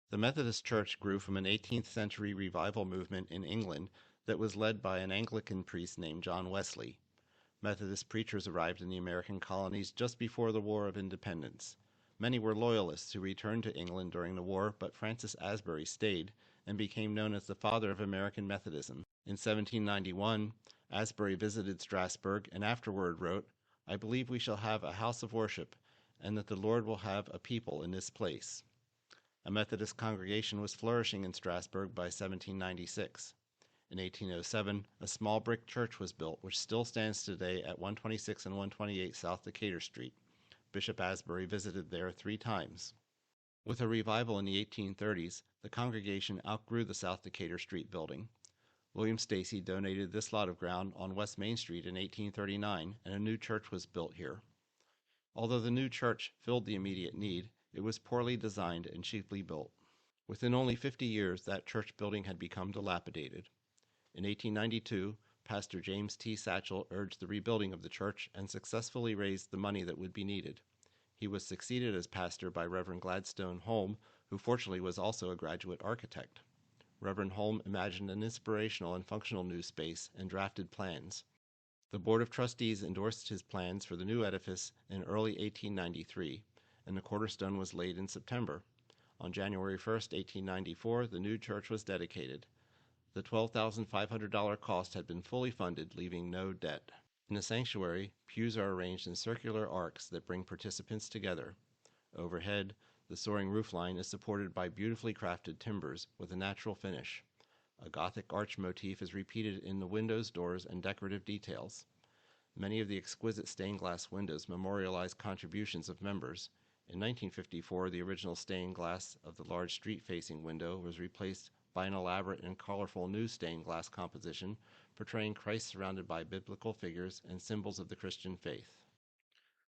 The Methodist Church grew from an 18th century revival movement in England that was led by an Anglican priest named John Wesley. Methodist preachers arrived in the American colonies just before the War of Independence. Many were loyalists who returned to England during the war, but Francis Asbury stayed and became known as the father of American Methodism. In 1791, Asbury visited Strasburg and afterward wrote, "I believe we shall have a house of worship, and that the Lord will have a people in this place." A Methodist congregation was flourishing in Strasburg by 1796. In 1807, a small brick church was built, which still stands today at 126 and 128 South Decatur Street. Bishop Asbury visited there 3 times. With a revival in the 1830s, the congregation outgrew the South Decatur Street building. William Stacy donated this lot of ground on West Main Street in 1839, and a new church was built here. Although the new church filled the immediate need, it was poorly designed and cheaply built. Within only 50 years, that church building had become dilapidated. In 1892, Pastor James T. Satchel urged the rebuilding of the church and successfully raised the money that would be needed. He was succeeded as pastor by Reverend Gladstone Holm, who fortunately was also a graduate architect. Reverend Holm imagined an inspirational and functional new space and drafted plans. The Board of Trustees endorsed his plans for the new edifice in early 1893, and the cornerstone was laid in September. On January 1st, 1894, the new church was dedicated. The $12,500 cost had been fully funded, leaving no debt. In the sanctuary, pews are arranged in circular arcs that bring participants together. Overhead, the soaring roofline is supported by beautifully crafted timbers with a natural finish. A Gothic arch motif is repeated in the windows, doors, and decorative details. Many of the exquisite stained glass windows memorialize contributions of members. In 1954, the original stained glass of the large street-facing window was replaced by an elaborate and colorful new stained glass composition portraying Christ surrounded by biblical figures and symbols of the Christian faith.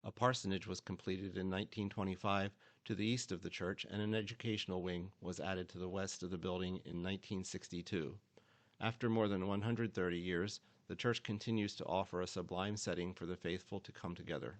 A parsonage was completed in 1925 to the east of the church, and an educational wing was added to the west of the building in 1962. After more than 130 years, the church continues to offer a sublime setting for the faithful to come together.